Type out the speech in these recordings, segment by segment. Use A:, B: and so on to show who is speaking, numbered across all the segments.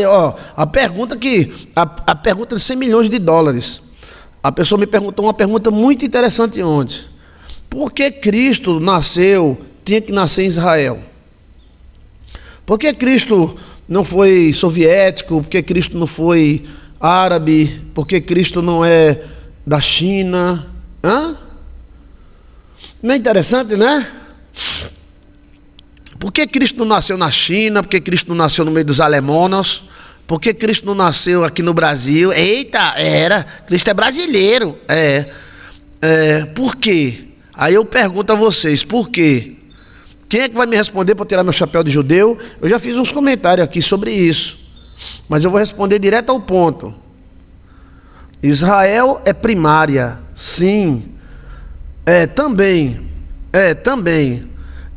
A: Ó, a pergunta de 100 milhões de dólares. A pessoa me perguntou uma pergunta muito interessante ontem. Por que Cristo tinha que nascer em Israel? Por que Cristo não foi soviético? Por que Cristo não foi árabe? Por que Cristo não é da China? Não é interessante, né? Por que Cristo não nasceu na China? Por que Cristo não nasceu no meio dos alemãos? Por que Cristo não nasceu aqui no Brasil? Eita, Cristo é brasileiro. Por quê? Aí eu pergunto a vocês, por quê? Quem é que vai me responder para tirar meu chapéu de judeu? Eu já fiz uns comentários aqui sobre isso, mas eu vou responder direto ao ponto. Israel é primária, sim. Também.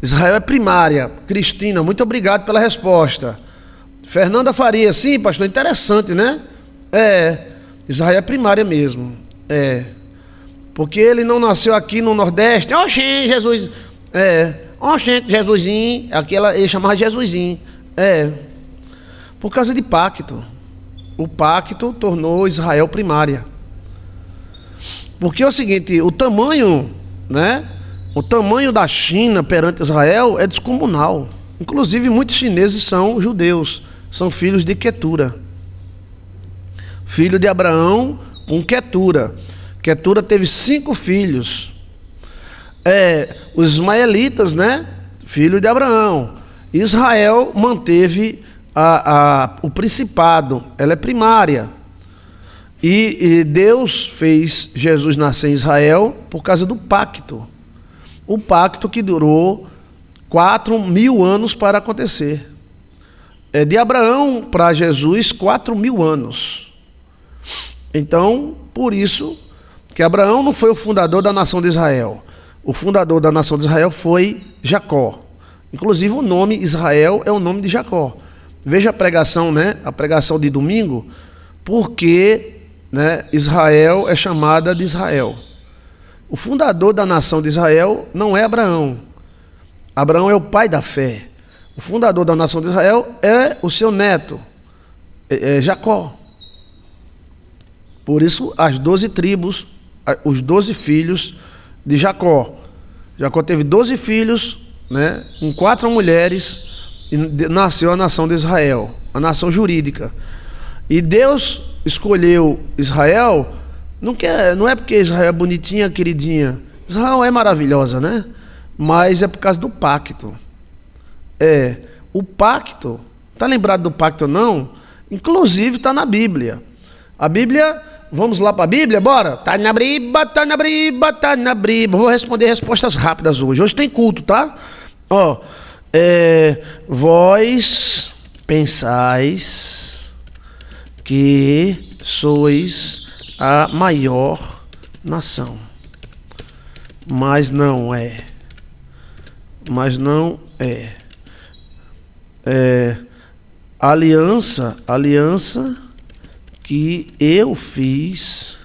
A: Israel é primária. Cristina, muito obrigado pela resposta. Fernanda Faria, sim, pastor, interessante, né? Israel é primária mesmo. Porque ele não nasceu aqui no Nordeste. Oxente, Jesus. Oxente, Jesusinho. Ele chamava Jesusinho. Por causa de pacto. O pacto tornou Israel primária. Porque é o seguinte, o tamanho, né? O tamanho da China perante Israel é descomunal. Inclusive, muitos chineses são judeus, são filhos de Quetura. Filho de Abraão com Quetura. Quetura teve 5 filhos. Os ismaelitas, né? Filho de Abraão. Israel manteve o principado, ela é primária. E Deus fez Jesus nascer em Israel por causa do pacto. O pacto que durou 4.000 anos para acontecer. De Abraão para Jesus, 4.000 anos. Então, por isso que Abraão não foi o fundador da nação de Israel. O fundador da nação de Israel foi Jacó. Inclusive o nome Israel é o nome de Jacó. Veja a pregação, né? A pregação de domingo, porque, né, Israel é chamada de Israel. O fundador da nação de Israel não é Abraão. Abraão é o pai da fé. O fundador da nação de Israel é o seu neto, Jacó. Por isso, as 12 tribos, os 12 filhos de Jacó. Jacó teve 12 filhos, né, com 4 mulheres, e nasceu a nação de Israel, a nação jurídica. E Deus escolheu Israel, não é porque Israel é bonitinha, queridinha. Israel é maravilhosa, né? Mas é por causa do pacto. O pacto, tá lembrado do pacto ou não? Inclusive está na Bíblia. A Bíblia, vamos lá para a Bíblia, bora? Tá na briba, tá na briba, tá na briba. Vou responder respostas rápidas hoje. Hoje tem culto, tá? Vós pensais que sois a maior nação, mas não é. Aliança que eu fiz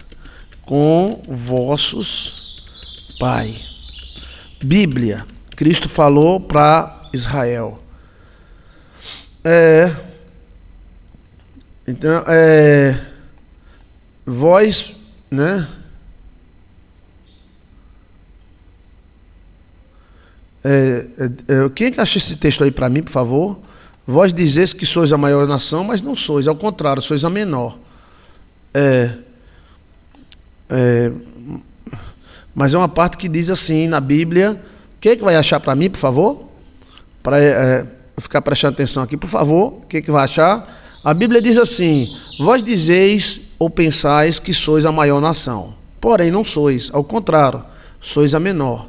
A: com vossos pais. Bíblia, Cristo falou para Israel. Então, vós, né? Quem é que acha esse texto aí para mim, por favor? Vós dizeis que sois a maior nação, mas não sois, ao contrário, sois a menor. Mas é uma parte que diz assim na Bíblia. Quem é que vai achar para mim, por favor? Para ficar prestando atenção aqui, por favor. Quem é que vai achar? A Bíblia diz assim: vós dizeis ou pensais que sois a maior nação, porém não sois, ao contrário, sois a menor.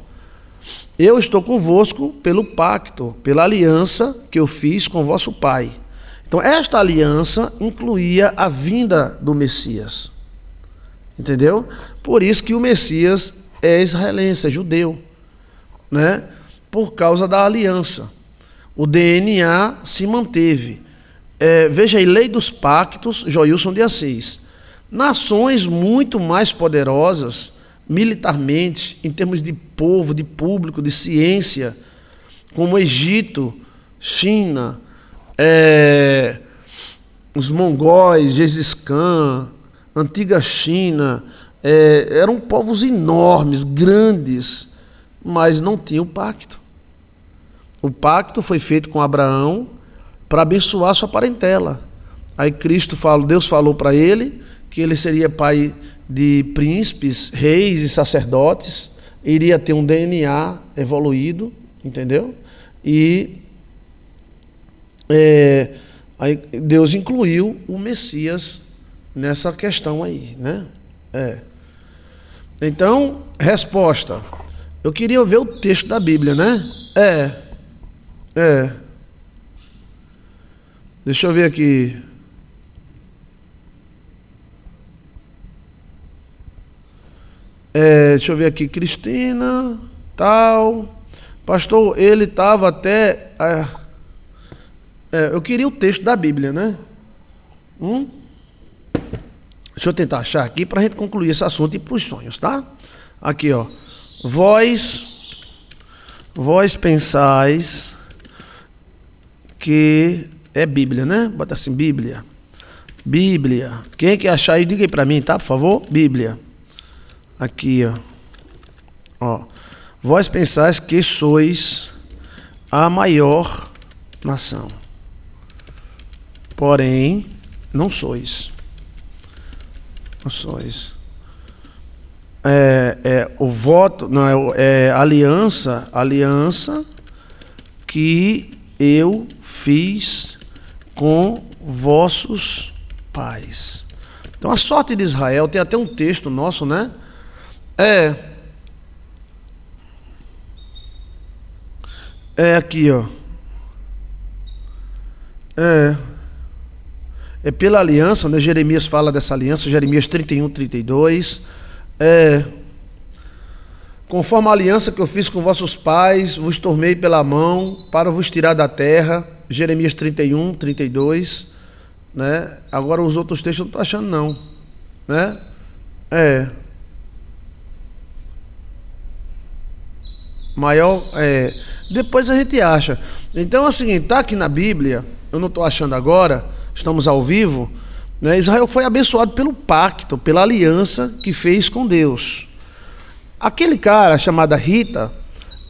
A: Eu estou convosco pelo pacto, pela aliança que eu fiz com vosso pai. Então, esta aliança incluía a vinda do Messias. Entendeu? Por isso que o Messias é israelense, é judeu, né? Por causa da aliança. O DNA se manteve. Veja aí, lei dos pactos, Joilson de Assis. Nações muito mais poderosas militarmente, em termos de povo, de público, de ciência, como Egito, China, os mongóis, Gengis Khan, antiga China, eram povos enormes, grandes, mas não tinham pacto. O pacto foi feito com Abraão para abençoar sua parentela. Aí Deus falou para ele que ele seria pai de príncipes, reis e sacerdotes, iria ter um DNA evoluído, entendeu? E aí Deus incluiu o Messias nessa questão aí, né? Então, resposta. Eu queria ver o texto da Bíblia, né? Deixa eu ver aqui. Deixa eu ver aqui, Cristina, tal. Pastor, ele estava até... eu queria o texto da Bíblia, né? Deixa eu tentar achar aqui para a gente concluir esse assunto e ir para os sonhos, tá? Aqui, ó. Vós pensais que é Bíblia, né? Bota assim, Bíblia. Bíblia. Quem quer achar aí, diga aí para mim, tá? Por favor, Bíblia. Aqui, ó. Vós pensais que sois a maior nação. Porém, não sois. Não sois. O voto, não, aliança que eu fiz com vossos pais. Então a sorte de Israel, tem até um texto nosso, né? Aqui, ó. É pela aliança, né? Jeremias fala dessa aliança, Jeremias 31, 32. Conforme a aliança que eu fiz com vossos pais, vos tomei pela mão para vos tirar da terra. Jeremias 31, 32. Né? Agora os outros textos eu não estou achando, não. Né? Maior. Depois a gente acha. Então é o seguinte, está aqui na Bíblia, eu não estou achando agora, estamos ao vivo, né? Israel foi abençoado pelo pacto, pela aliança que fez com Deus. Aquele cara chamado Rita,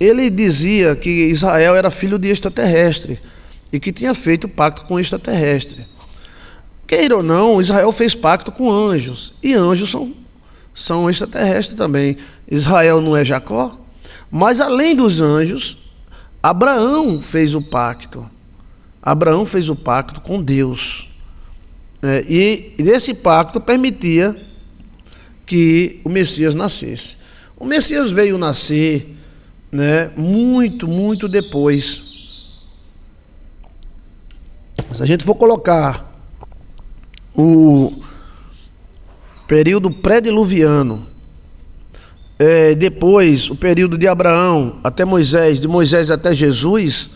A: ele dizia que Israel era filho de extraterrestre e que tinha feito pacto com extraterrestre. Queira ou não, Israel fez pacto com anjos, e anjos são extraterrestres também. Israel não é Jacó, mas além dos anjos, Abraão fez o pacto. Abraão fez o pacto com Deus. E esse pacto permitia que o Messias nascesse. O Messias veio nascer, né, muito depois. Se a gente for colocar o período pré-diluviano, depois o período de Abraão até Moisés, de Moisés até Jesus,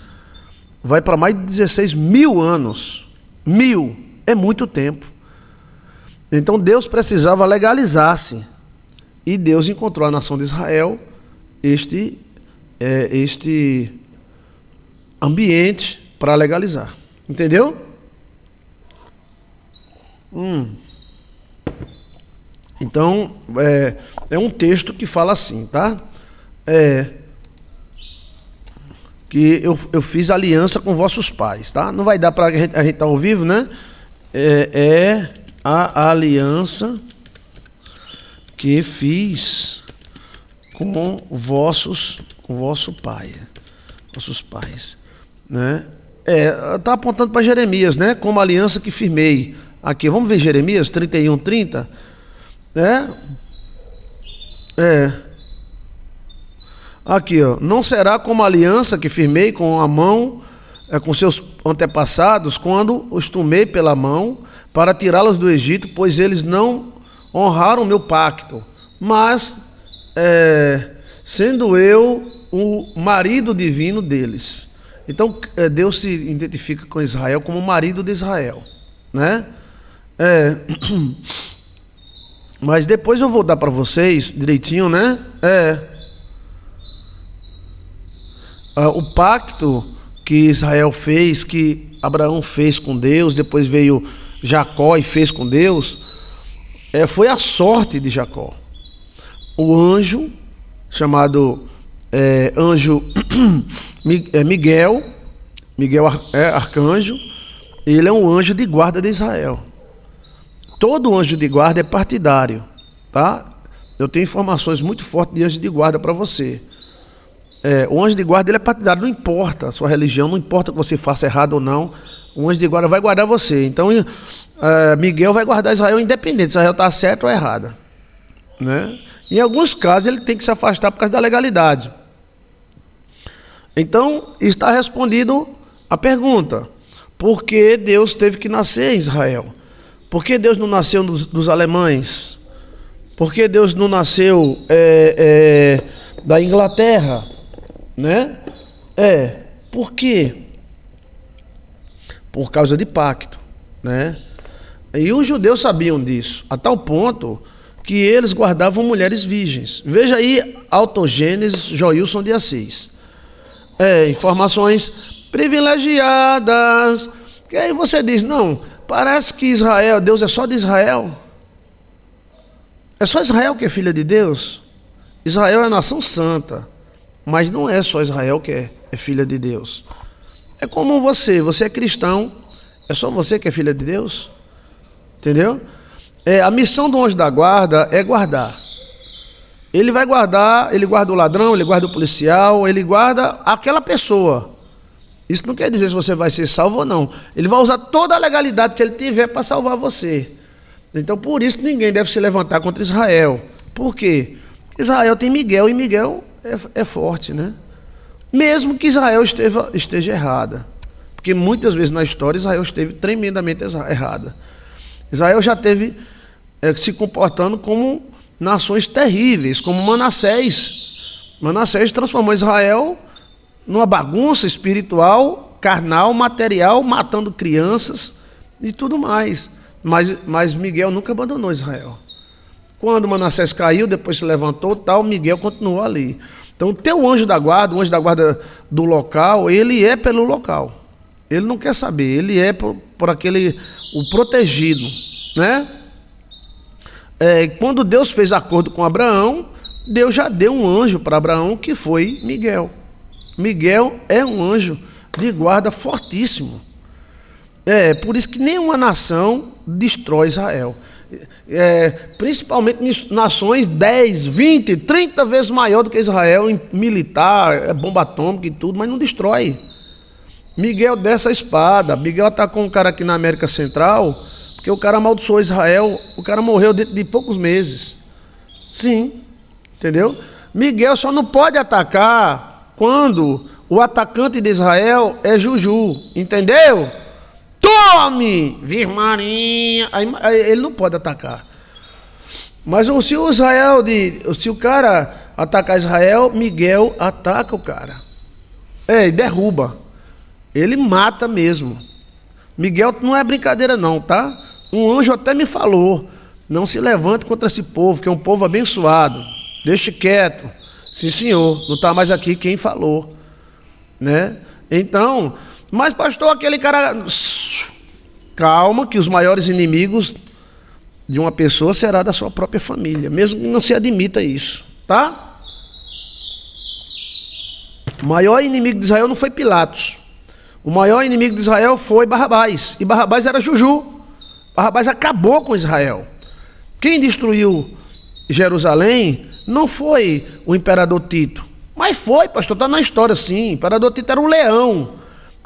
A: vai para mais de 16 mil anos. 1000 é muito tempo. Então Deus precisava legalizar-se. E Deus encontrou a nação de Israel este ambiente para legalizar. Entendeu? Então, é um texto que fala assim, tá? Que eu fiz aliança com vossos pais, tá? Não vai dar para a gente estar ao vivo, né? A aliança que fiz com vossos pais, né? Tá apontando para Jeremias, né? Como aliança que firmei. Aqui, vamos ver Jeremias 31, 30. Aqui, ó. Não será como a aliança que firmei com a mão, com seus antepassados, quando os tomei pela mão para tirá-los do Egito, pois eles não honraram o meu pacto, mas sendo eu o marido divino deles. Então Deus se identifica com Israel como o marido de Israel, né? Mas depois eu vou dar para vocês direitinho, né? O pacto que Israel fez, que Abraão fez com Deus, depois veio Jacó e fez com Deus, foi a sorte de Jacó. O anjo, chamado anjo Miguel arcanjo, ele é um anjo de guarda de Israel. Todo anjo de guarda é partidário, tá? Eu tenho informações muito fortes de anjo de guarda para você. O anjo de guarda ele é partidário, não importa a sua religião, não importa que você faça errado ou não, o anjo de guarda vai guardar você. Então, Miguel vai guardar Israel independente se Israel está certo ou errado, né? Em alguns casos ele tem que se afastar por causa da legalidade. Então, está respondido a pergunta: por que Deus teve que nascer em Israel? Por que Deus não nasceu dos alemães? Por que Deus não nasceu da Inglaterra? Né? Por quê? Por causa de pacto, né? E os judeus sabiam disso, a tal ponto que eles guardavam mulheres virgens. Veja aí Autogênesis, Joilson de Assis. Informações privilegiadas. Que aí você diz, não, parece que Israel, Deus é só de Israel. É só Israel que é filha de Deus. Israel é a nação santa, mas não é só Israel que é filha de Deus. É como você é cristão, é só você que é filha de Deus? Entendeu? A missão do anjo da guarda é guardar. Ele vai guardar, ele guarda o ladrão, ele guarda o policial, ele guarda aquela pessoa. Isso não quer dizer se você vai ser salvo ou não. Ele vai usar toda a legalidade que ele tiver para salvar você. Então, por isso, ninguém deve se levantar contra Israel. Por quê? Israel tem Miguel, e Miguel é forte, né? Mesmo que Israel esteja errada. Porque muitas vezes na história Israel esteve tremendamente errada. Israel já teve se comportando como nações terríveis, como Manassés. Manassés transformou Israel numa bagunça espiritual, carnal, material, matando crianças e tudo mais. Mas Miguel nunca abandonou Israel. Quando Manassés caiu, depois se levantou, tal, Miguel continuou ali. Então, o teu anjo da guarda, o anjo da guarda do local, ele é pelo local. Ele não quer saber, ele é por aquele, o protegido, né? Quando Deus fez acordo com Abraão, Deus já deu um anjo para Abraão, que foi Miguel. Miguel é um anjo de guarda fortíssimo. Por isso que nenhuma nação destrói Israel. Principalmente nações 10, 20, 30 vezes maior do que Israel em militar, bomba atômica e tudo, mas não destrói. Miguel desce a espada. Miguel atacou um cara aqui na América Central, porque o cara amaldiçoou Israel, o cara morreu dentro de poucos meses. Sim, entendeu? Miguel só não pode atacar quando o atacante de Israel é Juju, entendeu? Tome, Virmarinha. Aí ele não pode atacar. Mas se o cara atacar Israel, Miguel ataca o cara. E derruba. Ele mata mesmo. Miguel não é brincadeira não, tá? Um anjo até me falou: não se levante contra esse povo, que é um povo abençoado. Deixe quieto. Sim, senhor, não está mais aqui quem falou, né? Então, mas pastor, aquele cara... Calma, que os maiores inimigos de uma pessoa será da sua própria família, mesmo que não se admita isso, tá? O maior inimigo de Israel não foi Pilatos. O maior inimigo de Israel foi Barrabás. E Barrabás era Juju. Barrabás acabou com Israel. Quem destruiu Jerusalém não foi o imperador Tito. Mas foi, pastor, está na história sim. O imperador Tito era um leão.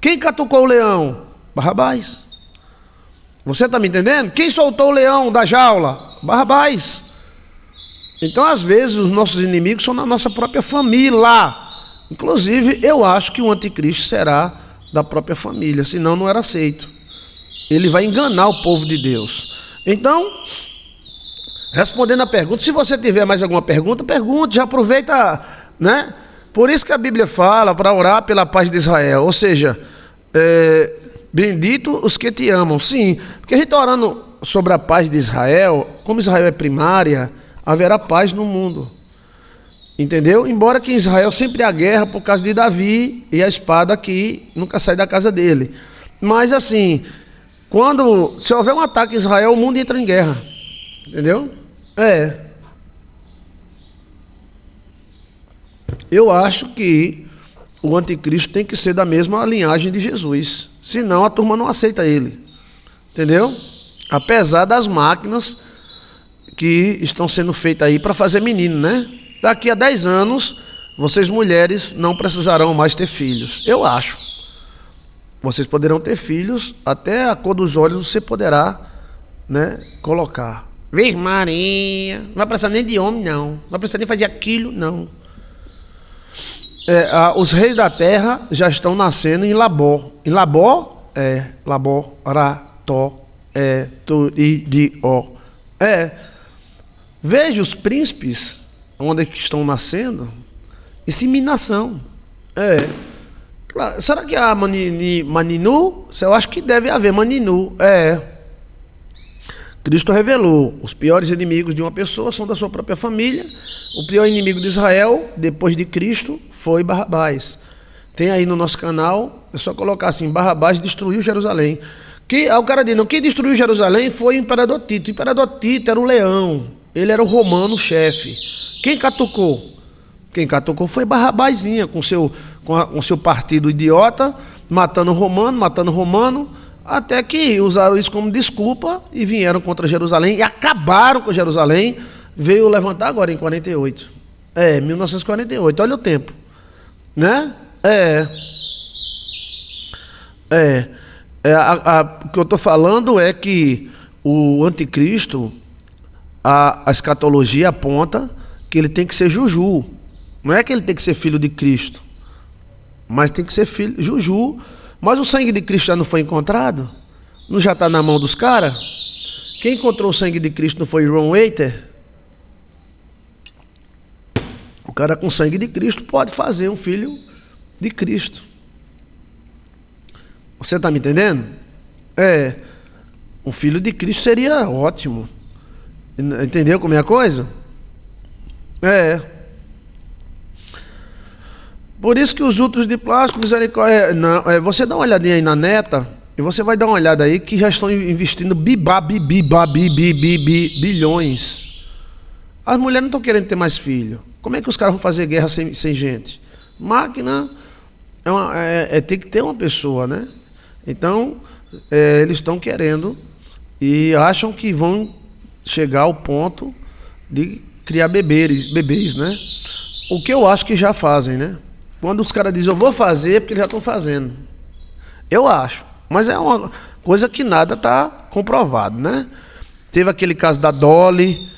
A: Quem catucou o leão? Barrabás. Você está me entendendo? Quem soltou o leão da jaula? Barrabás. Então, às vezes, os nossos inimigos são na nossa própria família. Inclusive, eu acho que o anticristo será da própria família, senão não era aceito. Ele vai enganar o povo de Deus. Então, respondendo a pergunta, se você tiver mais alguma pergunta, pergunte, já aproveita, né? Por isso que a Bíblia fala para orar pela paz de Israel, ou seja, bendito os que te amam. Sim, porque a gente está orando sobre a paz de Israel, como Israel é primária, haverá paz no mundo. Entendeu? Embora que em Israel sempre há guerra por causa de Davi e a espada que nunca sai da casa dele. Mas assim, Se houver um ataque em Israel, o mundo entra em guerra. Entendeu? Eu acho que o anticristo tem que ser da mesma linhagem de Jesus. Senão a turma não aceita ele. Entendeu? Apesar das máquinas que estão sendo feitas aí para fazer menino, né? Daqui a 10 anos, vocês mulheres não precisarão mais ter filhos. Eu acho. Vocês poderão ter filhos, até a cor dos olhos você poderá, né, colocar. Virgem Maria, não vai precisar nem de homem, não. Não vai precisar nem fazer aquilo, não. Os reis da terra já estão nascendo em Labó. Em Labó? Labó, Rató, Turidió. Veja os príncipes, onde estão nascendo. Inseminação. Será que há Maninu? Eu acho que deve haver Maninu. Cristo revelou: os piores inimigos de uma pessoa são da sua própria família. O pior inimigo de Israel, depois de Cristo, foi Barrabás. Tem aí no nosso canal, é só colocar assim: Barrabás destruiu Jerusalém. O cara diz: não, quem destruiu Jerusalém foi o imperador Tito. O imperador Tito era um leão, ele era o romano chefe. Quem catucou? Quem catucou foi Barrabásinha, com seu partido idiota, matando romano, até que usaram isso como desculpa e vieram contra Jerusalém e acabaram com Jerusalém. Veio levantar agora em 48. 1948, olha o tempo, né? O que eu estou falando é que o anticristo, a escatologia aponta que ele tem que ser Juju. Não é que ele tem que ser filho de Cristo, mas tem que ser filho Juju. Mas o sangue de Cristo já não foi encontrado? Não já está na mão dos caras? Quem encontrou o sangue de Cristo não foi Ron Waiter? O cara com sangue de Cristo pode fazer um filho de Cristo. Você está me entendendo? Um filho de Cristo seria ótimo. Entendeu como é a coisa? Por isso que os úteros de plástico, misericórdia, você dá uma olhadinha aí na neta, e você vai dar uma olhada aí que já estão investindo bilhões. As mulheres não estão querendo ter mais filho. Como é que os caras vão fazer guerra sem gente? Máquina tem que ter uma pessoa, né? Então, eles estão querendo e acham que vão chegar ao ponto de criar bebês, né? O que eu acho que já fazem, né? Quando os caras dizem eu vou fazer, é porque eles já estão fazendo. Eu acho. Mas é uma coisa que nada está comprovado, né? Teve aquele caso da Dolly,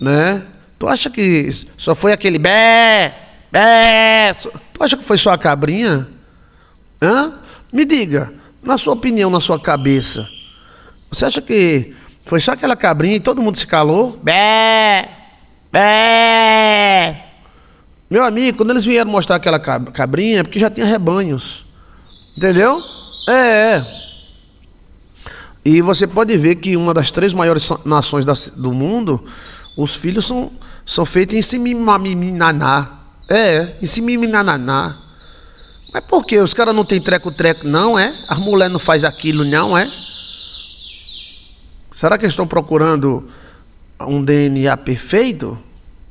A: né? Tu acha que só foi aquele bé? Tu acha que foi só a cabrinha? Me diga, na sua opinião, na sua cabeça, você acha que foi só aquela cabrinha e todo mundo se calou? Bé! Meu amigo, quando eles vieram mostrar aquela cabrinha, é porque já tinha rebanhos. Entendeu? E você pode ver que uma das 3 maiores nações do mundo, os filhos são feitos em Simimimananá. Em Simimimananá. Mas por quê? Os caras não tem treco-treco, não, As mulheres não fazem aquilo, não, Será que eles estão procurando um DNA perfeito?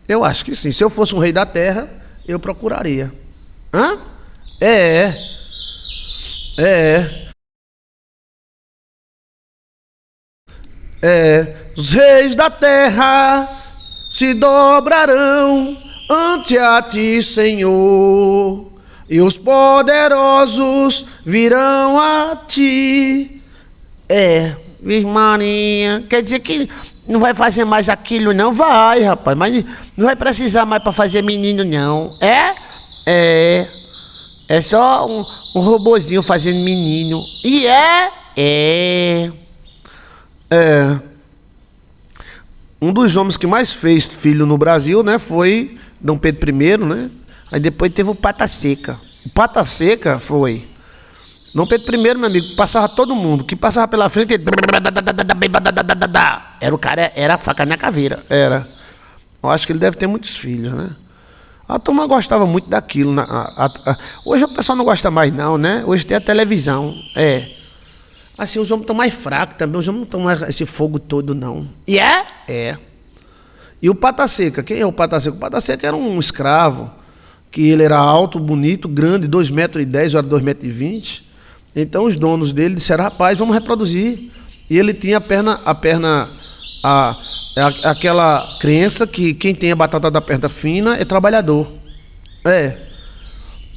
A: Eu acho que sim. Se eu fosse um rei da terra, eu procuraria. Os reis da terra se dobrarão ante a ti, Senhor, e os poderosos virão a ti. Virgem Maria, quer dizer que não vai fazer mais aquilo, não? Vai, rapaz, mas não vai precisar mais para fazer menino, não. É só um robozinho fazendo menino. E um dos homens que mais fez filho no Brasil, né, foi Dom Pedro I, né? Aí depois teve o Pata Seca. O Pata Seca foi Dom Pedro I, meu amigo, passava todo mundo, que passava pela frente, era o cara, era a faca na caveira, era. Eu acho que ele deve ter muitos filhos, né? A turma gostava muito daquilo. Hoje o pessoal não gosta mais não, né? Hoje tem a televisão, Assim, os homens estão mais fracos também, os homens não estão mais esse fogo todo, não. E é? É. E o Pata Seca, quem é o Pata Seca? O Pata Seca era um escravo, que ele era alto, bonito, grande, 2,10 m, ou era 2,20 m. Então os donos dele disseram, rapaz, vamos reproduzir. E ele tinha aquela crença que quem tem a batata da perna fina é trabalhador.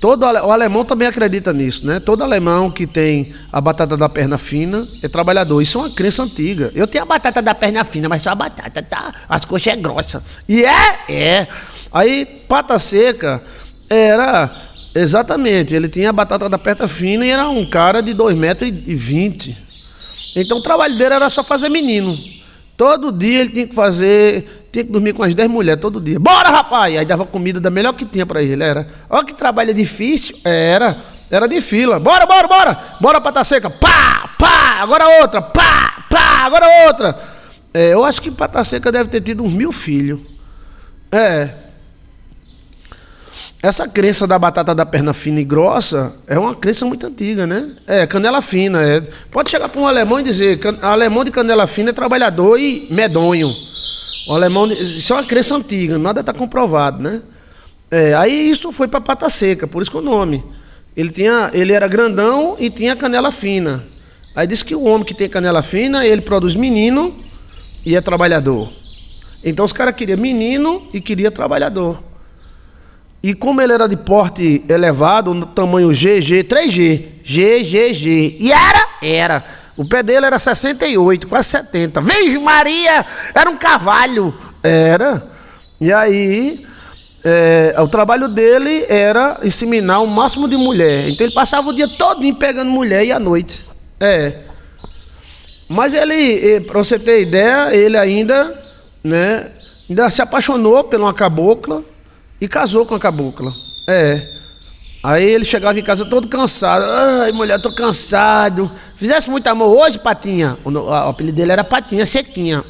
A: O alemão também acredita nisso, né? Todo alemão que tem a batata da perna fina é trabalhador. Isso é uma crença antiga. Eu tenho a batata da perna fina, mas só a batata, tá? As coxas é grossa. E é. Aí, Pata Seca era, exatamente, ele tinha a batata da perna fina e era um cara de 2,20 m. Então o trabalho dele era só fazer menino. Todo dia ele tinha que dormir com as 10 mulheres, todo dia. Bora, rapaz! Aí dava comida da melhor que tinha pra ele, era. Olha que trabalho difícil. Era de fila. Bora! Bora, Pata Seca! Pá! Agora outra! Pá! Agora outra! Eu acho que Pata Seca deve ter tido uns 1000 filhos. Essa crença da batata da perna fina e grossa é uma crença muito antiga, né? Canela fina. Pode chegar para um alemão e dizer que alemão de canela fina é trabalhador e medonho. O alemão, isso é uma crença antiga, nada está comprovado, né? Aí isso foi para Pata Seca, por isso que o nome. Ele era grandão e tinha canela fina. Aí disse que o homem que tem canela fina, ele produz menino e é trabalhador. Então os caras queriam menino e queria trabalhador. E como ele era de porte elevado, no tamanho GG, 3G, GGG, e era. O pé dele era 68, quase 70. Virgem Maria, era um cavalo. Era. E aí, o trabalho dele era inseminar o máximo de mulher. Então ele passava o dia todinho pegando mulher e à noite. Mas ele, para você ter ideia, ele ainda se apaixonou por uma cabocla e casou com a cabocla. Aí ele chegava em casa todo cansado. Ai, mulher, tô cansado. Fizesse muito amor hoje, Patinha? O apelido dele era Patinha Sequinha.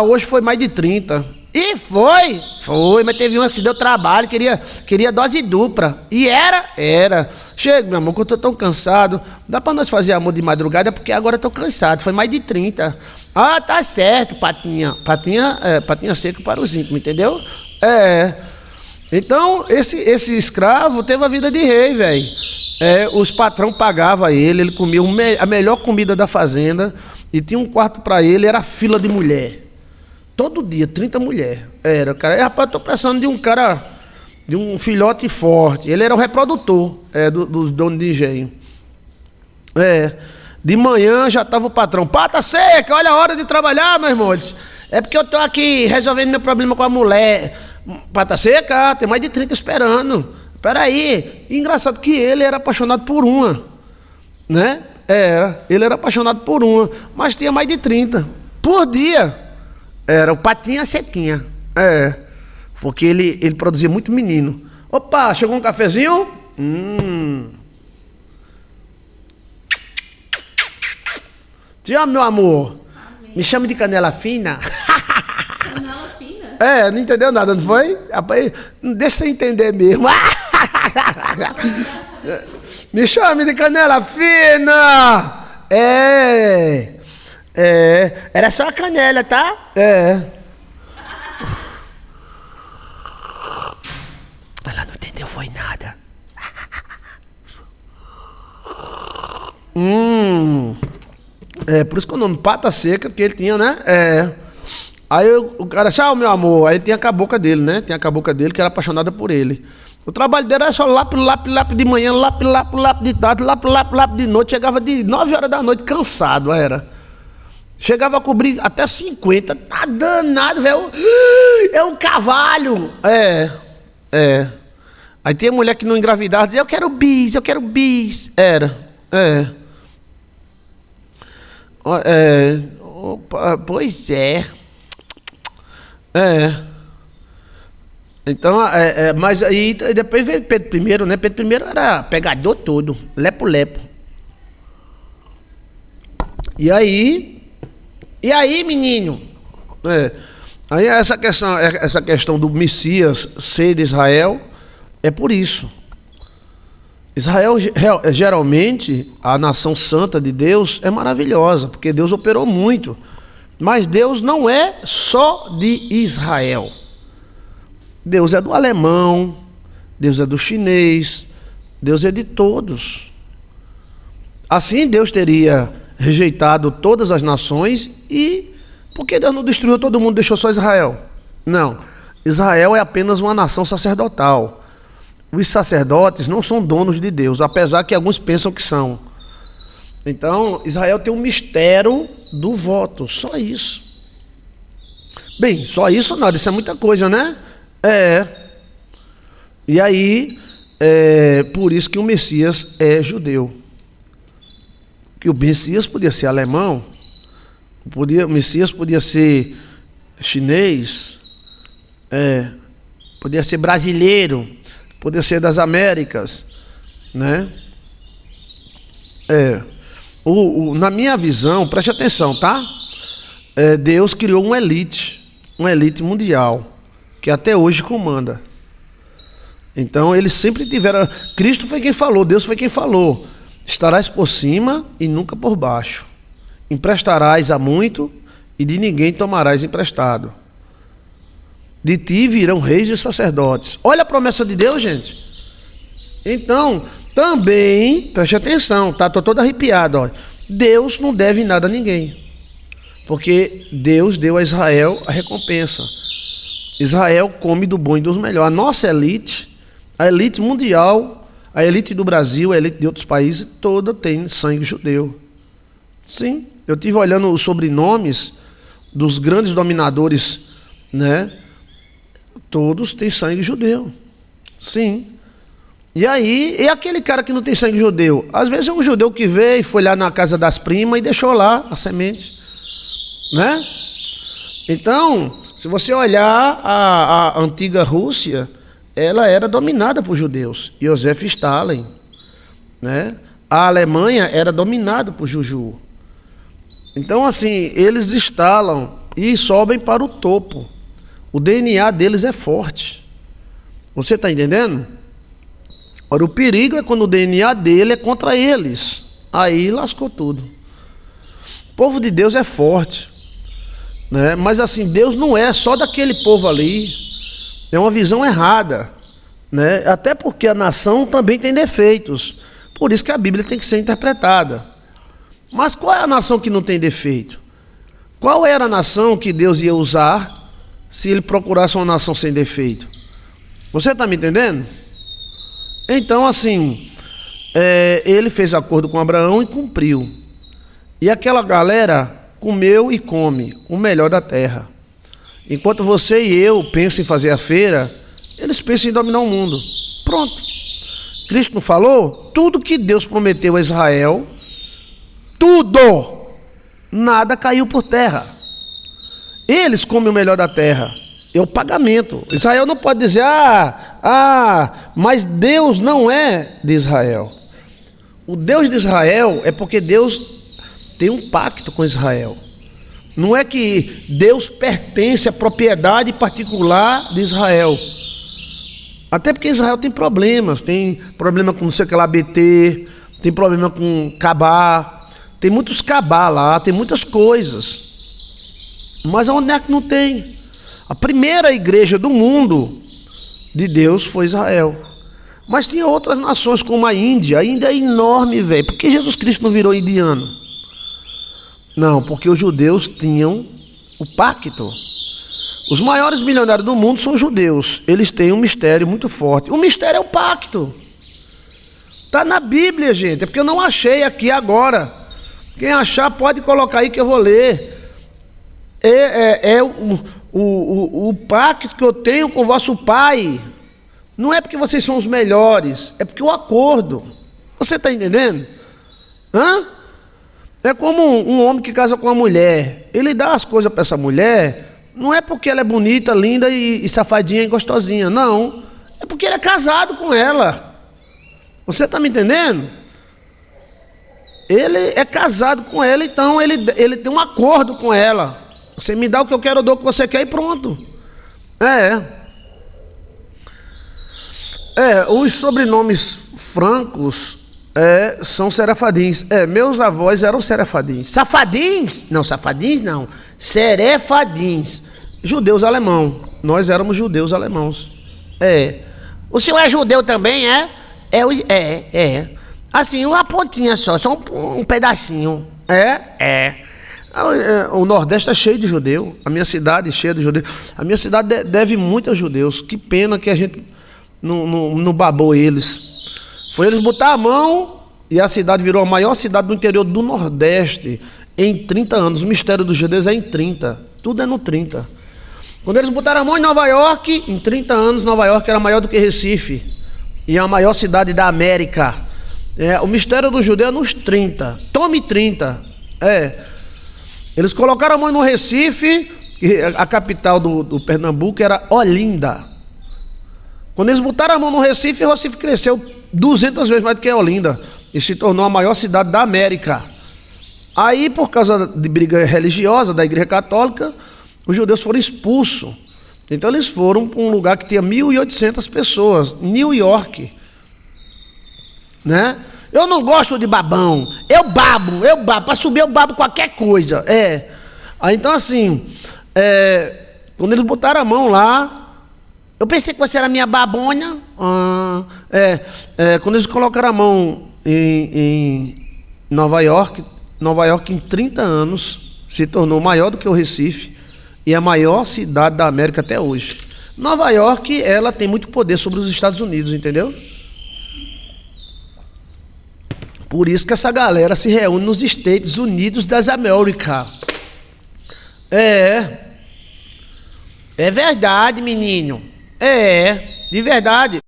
A: Hoje foi mais de 30. E foi, mas teve uma que deu trabalho, queria dose dupla. E era. Chega, meu amor, que eu tô tão cansado. Dá pra nós fazer amor de madrugada, porque agora eu tô cansado. Foi mais de 30. Tá certo, Patinha. Patinha Seca para os íntimos, entendeu? Então, esse escravo teve a vida de rei, velho. Os patrão pagavam ele comia a melhor comida da fazenda e tinha um quarto para ele, era fila de mulher. Todo dia, 30 mulheres. Cara. Rapaz, eu tô precisando de um cara, de um filhote forte. Ele era o reprodutor dos donos de engenho. De manhã já tava o patrão. Pata Seca, olha a hora de trabalhar, meu irmão. É porque eu tô aqui resolvendo meu problema com a mulher. Pata Seca, tem mais de 30 esperando. Peraí. Engraçado que ele era apaixonado por uma, né? Ele era apaixonado por uma, mas tinha mais de 30 por dia. Era o Patinha Sequinha. Porque ele produzia muito menino. Opa, chegou um cafezinho? Te amo, meu amor. Me chame de canela fina.
B: Canela fina?
A: Não entendeu nada, não foi? Rapaz, deixa você entender mesmo. Me chame de canela fina. Era só a canela, tá? Ela não entendeu, foi nada. Por isso que o nome Pata Seca, porque ele tinha, né? Aí o cara, tchau, meu amor. Aí ele tinha a cabocla dele, né? Tinha a cabocla dele que era apaixonada por ele. O trabalho dele era só lápis de manhã, lápis de tarde, lápis de noite. Chegava de 9 horas da noite, cansado, era. Chegava a cobrir até 50. Tá danado, velho. É um cavalo. Aí tinha mulher que não engravidava, dizia, eu quero bis. Pois é. Então, mas aí depois veio Pedro I, né? Pedro I era pegador todo, lepo. E aí, menino? Aí essa questão do Messias ser de Israel é por isso. Israel, geralmente, a nação santa de Deus é maravilhosa, porque Deus operou muito. Mas Deus não é só de Israel. Deus é do alemão, Deus é do chinês, Deus é de todos. Assim Deus teria rejeitado todas as nações e por que Deus não destruiu todo mundo, deixou só Israel? Não, Israel é apenas uma nação sacerdotal. Os sacerdotes não são donos de Deus, apesar que alguns pensam que são. Então, Israel tem um mistério do voto, só isso. Bem, só isso nada, isso é muita coisa, né? E aí, por isso que o Messias é judeu. Que o Messias podia ser alemão, o Messias podia ser chinês, podia ser brasileiro, podia ser das Américas, né? Na minha visão, preste atenção, tá? Deus criou uma elite mundial, que até hoje comanda. Então, eles sempre tiveram... Cristo foi quem falou, Deus foi quem falou. Estarás por cima e nunca por baixo. Emprestarás a muito e de ninguém tomarás emprestado. De ti virão reis e sacerdotes. Olha a promessa de Deus, gente. Então, também, preste atenção, tá? Estou todo arrepiado, ó. Deus não deve nada a ninguém. Porque Deus deu a Israel a recompensa. Israel come do bom e dos melhores. A nossa elite, a elite mundial, a elite do Brasil, a elite de outros países, toda tem sangue judeu. Sim, eu estive olhando os sobrenomes dos grandes dominadores, né? Todos têm sangue judeu. Sim. E aí, e aquele cara que não tem sangue judeu? Às vezes é um judeu que veio, foi lá na casa das primas e deixou lá a semente, né? Então, se você olhar a antiga Rússia, ela era dominada por judeus. Joseph Stalin, né? A Alemanha era dominada por Juju. Então, assim, eles estalam e sobem para o topo. O DNA deles é forte. Você está entendendo? Ora, o perigo é quando o DNA dele é contra eles. Aí lascou tudo. O povo de Deus é forte, né? Mas assim, Deus não é só daquele povo ali. É uma visão errada, né? Até porque a nação também tem defeitos. Por isso que a Bíblia tem que ser interpretada. Mas qual é a nação que não tem defeito? Qual era a nação que Deus ia usar se ele procurasse uma nação sem defeito? Você está me entendendo? Então, assim, ele fez acordo com Abraão e cumpriu. E aquela galera comeu e come o melhor da terra. Enquanto você e eu pensam em fazer a feira, eles pensam em dominar o mundo. Pronto. Cristo não falou? Tudo que Deus prometeu a Israel, tudo, nada caiu por terra. Eles comem o melhor da terra. É o pagamento. Israel não pode dizer, mas Deus não é de Israel. O Deus de Israel é porque Deus tem um pacto com Israel. Não é que Deus pertence à propriedade particular de Israel. Até porque Israel tem problema com não sei o que lá, BT, tem problema com Cabá, tem muitos Cabá lá, tem muitas coisas. Mas onde é que não tem? A primeira igreja do mundo de Deus foi Israel. Mas tinha outras nações como a Índia. A Índia é enorme, velho. Por que Jesus Cristo não virou indiano? Não, porque os judeus tinham o pacto. Os maiores milionários do mundo são judeus. Eles têm um mistério muito forte. O mistério é o pacto. Está na Bíblia, gente. É porque eu não achei aqui agora. Quem achar pode colocar aí que eu vou ler. O pacto que eu tenho com vosso pai. Não é porque vocês são os melhores. É porque o acordo. Você está entendendo? É como um homem que casa com uma mulher. Ele dá as coisas para essa mulher, não é porque ela é bonita, linda e safadinha e gostosinha. Não. É porque ele é casado com ela. Você está me entendendo? Ele é casado com ela, então ele tem um acordo com ela. Você me dá o que eu quero, eu dou o que você quer e pronto. Os sobrenomes francos são serafadins. Meus avós eram serafadins. Safadins? Não, safadins não. Serefadins. Judeus alemão. Nós éramos judeus alemãos. O senhor é judeu também, é? Assim, uma pontinha só um pedacinho. O Nordeste é cheio de judeu. A minha cidade é cheia de judeu. A minha cidade deve muito a judeus. Que pena que a gente não babou eles. Foi eles botar a mão e a cidade virou a maior cidade do interior do Nordeste em 30 anos. O mistério dos judeus é em 30. Tudo é no 30. Quando eles botaram a mão em Nova York, em 30 anos, Nova York era maior do que Recife. E é a maior cidade da América. O mistério do judeu é nos 30. Tome 30. Eles colocaram a mão no Recife, que a capital do Pernambuco era Olinda. Quando eles botaram a mão no Recife, o Recife cresceu 200 vezes mais do que Olinda. E se tornou a maior cidade da América. Aí, por causa de briga religiosa da Igreja Católica, os judeus foram expulsos. Então eles foram para um lugar que tinha 1.800 pessoas, New York. Né? Eu não gosto de babão. Eu babo. Para subir eu babo qualquer coisa. Aí, então assim, quando eles botaram a mão lá, eu pensei que você era minha babona. Quando eles colocaram a mão em Nova York em 30 anos se tornou maior do que o Recife e a maior cidade da América até hoje. Nova York, ela tem muito poder sobre os Estados Unidos, entendeu? Por isso que essa galera se reúne nos Estados Unidos das Américas. É verdade, menino. De verdade.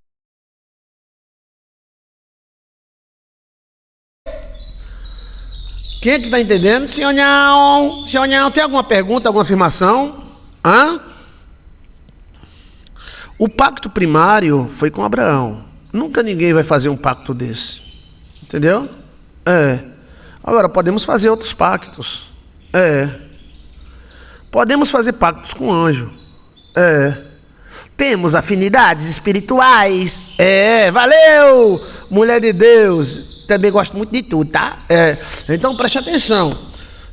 A: Quem é que está entendendo? Senhor Nhão, tem alguma pergunta, alguma afirmação? O pacto primário foi com Abraão. Nunca ninguém vai fazer um pacto desse. Entendeu? Agora, podemos fazer outros pactos. Podemos fazer pactos com anjo. Temos afinidades espirituais. Valeu! Mulher de Deus. Também gosto muito de tudo, tá? Então preste atenção.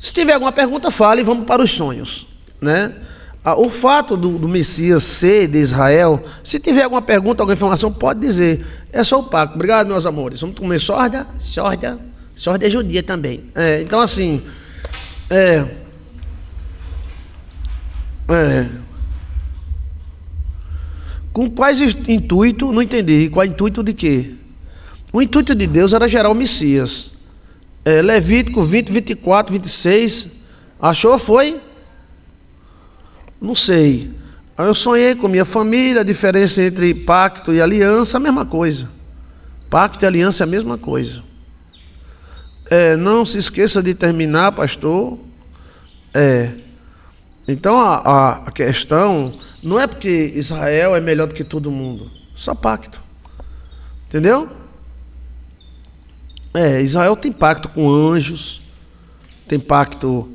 A: Se tiver alguma pergunta, fale e vamos para os sonhos, né? O fato do Messias ser de Israel, se tiver alguma pergunta, alguma informação, pode dizer. É só o pacto. Obrigado, meus amores. Vamos comer sorda é judia também. Então assim, com quais intuito? Não entendi. Qual intuito de quê? O intuito de Deus era gerar o Messias. Levítico 20, 24, 26. Achou? Foi? Não sei. Aí eu sonhei com minha família, a diferença entre pacto e aliança, a mesma coisa. Pacto e aliança é a mesma coisa. Não se esqueça de terminar, pastor. Então a questão não é porque Israel é melhor do que todo mundo. Só pacto. Entendeu? Israel tem pacto com anjos, tem pacto.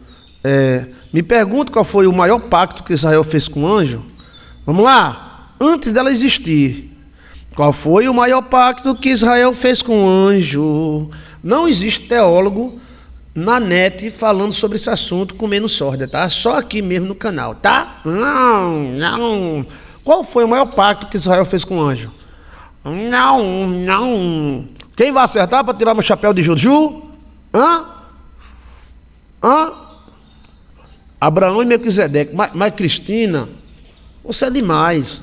A: Me pergunto qual foi o maior pacto que Israel fez com anjo. Vamos lá, antes dela existir. Qual foi o maior pacto que Israel fez com anjo? Não existe teólogo na net falando sobre esse assunto comendo sorda, tá? Só aqui mesmo no canal, tá? Não. Qual foi o maior pacto que Israel fez com anjo? Não. Quem vai acertar para tirar meu chapéu de Juju? Abraão e Melquisedeque. Mas Cristina, você é demais.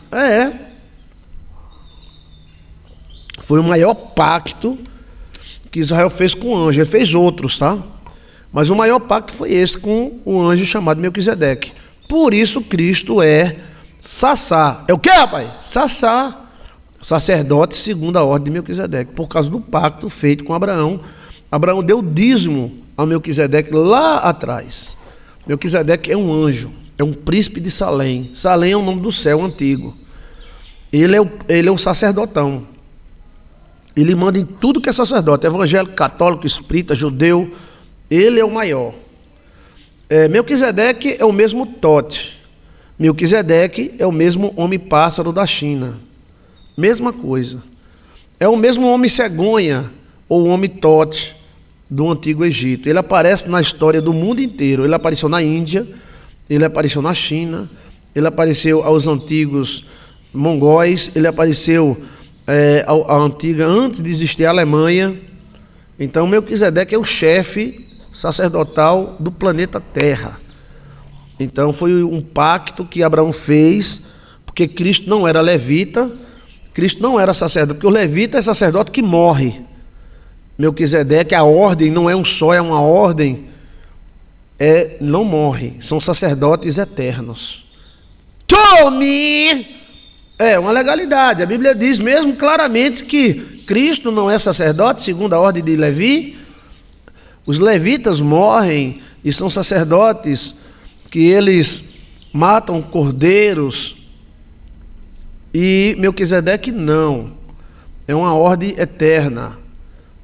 A: Foi o maior pacto que Israel fez com o anjo. Ele fez outros, tá? Mas o maior pacto foi esse com o anjo chamado Melquisedeque. Por isso Cristo é Sassá. É o quê, rapaz? Sassá. Sacerdote segundo a ordem de Melquisedeque, por causa do pacto feito com Abraão. Abraão deu dízimo a Melquisedeque lá atrás. Melquisedeque é um anjo, é um príncipe de Salém. Salém é o nome do céu antigo. Ele é o sacerdotão. Ele manda em tudo que é sacerdote, evangélico, católico, espírita, judeu. Ele é o maior. Melquisedeque é o mesmo Tote. Melquisedeque é o mesmo homem-pássaro da China. Mesma coisa. É o mesmo homem cegonha, ou o homem Tote, do Antigo Egito. Ele aparece na história do mundo inteiro. Ele apareceu na Índia, ele apareceu na China, ele apareceu aos antigos mongóis, ele apareceu à antiga, antes de existir a Alemanha. Então, Melquisedeque é o chefe sacerdotal do planeta Terra. Então, foi um pacto que Abraão fez, porque Cristo não era levita, Cristo não era sacerdote, porque o levita é sacerdote que morre. Melquisedeque, a ordem não é um só, é uma ordem, não morre, são sacerdotes eternos. Tome! É uma legalidade, a Bíblia diz mesmo claramente que Cristo não é sacerdote, segundo a ordem de Levi. Os levitas morrem e são sacerdotes que eles matam cordeiros, e Melquisedeque não, é uma ordem eterna.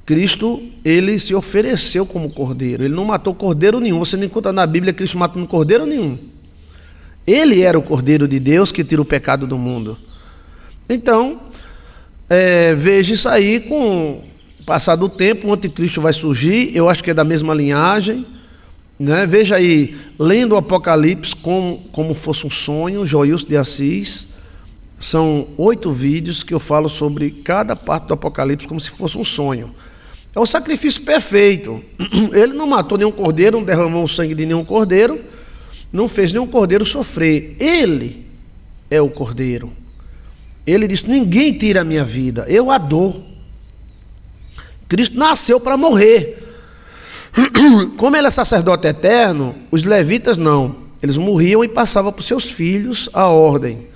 A: Cristo, ele se ofereceu como cordeiro, ele não matou cordeiro nenhum. Você não encontra na Bíblia Cristo matando cordeiro nenhum. Ele era o cordeiro de Deus que tira o pecado do mundo. Então, veja isso aí, com o passar do tempo, o anticristo vai surgir, eu acho que é da mesma linhagem, né? Veja aí, lendo o Apocalipse como fosse um sonho, Joilson de Assis, são 8 vídeos que eu falo sobre cada parte do Apocalipse como se fosse um sonho. É o sacrifício perfeito. Ele não matou nenhum cordeiro, não derramou o sangue de nenhum cordeiro, não fez nenhum cordeiro sofrer. Ele é o cordeiro. Ele disse: ninguém tira a minha vida, eu a dou. Cristo nasceu para morrer. Como ele é sacerdote eterno, os levitas não. Eles morriam e passavam para os seus filhos a ordem.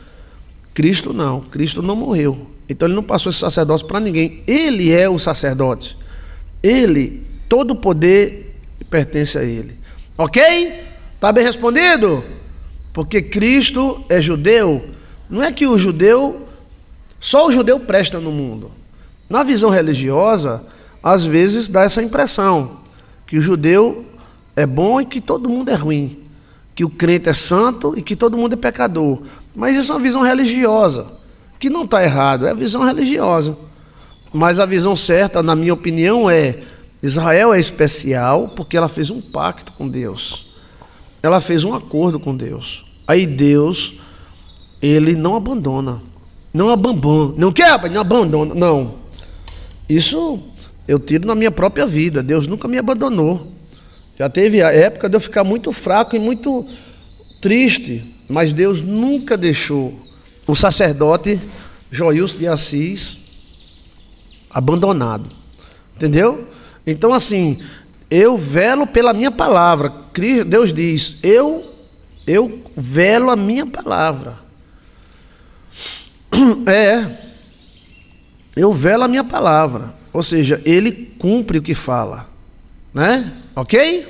A: Cristo não. Cristo não morreu. Então ele não passou esse sacerdócio para ninguém. Ele é o sacerdote. Ele, todo o poder pertence a ele. Ok? Está bem respondido? Porque Cristo é judeu. Não é que só o judeu presta no mundo. Na visão religiosa, às vezes dá essa impressão, que o judeu é bom e que todo mundo é ruim, que o crente é santo e que todo mundo é pecador. Mas isso é uma visão religiosa, que não está errado, é a visão religiosa. Mas a visão certa, na minha opinião, é: Israel é especial porque ela fez um pacto com Deus, ela fez um acordo com Deus. Aí Deus, ele não abandona, não abandona, não quer, rapaz, não abandona, não. Isso eu tiro na minha própria vida. Deus nunca me abandonou. Já teve a época de eu ficar muito fraco e muito triste, mas Deus nunca deixou o sacerdote Joilson de Assis abandonado. Entendeu? Então, assim, eu velo pela minha palavra. Deus diz: eu velo a minha palavra. Eu velo a minha palavra. Ou seja, ele cumpre o que fala, né? Ok?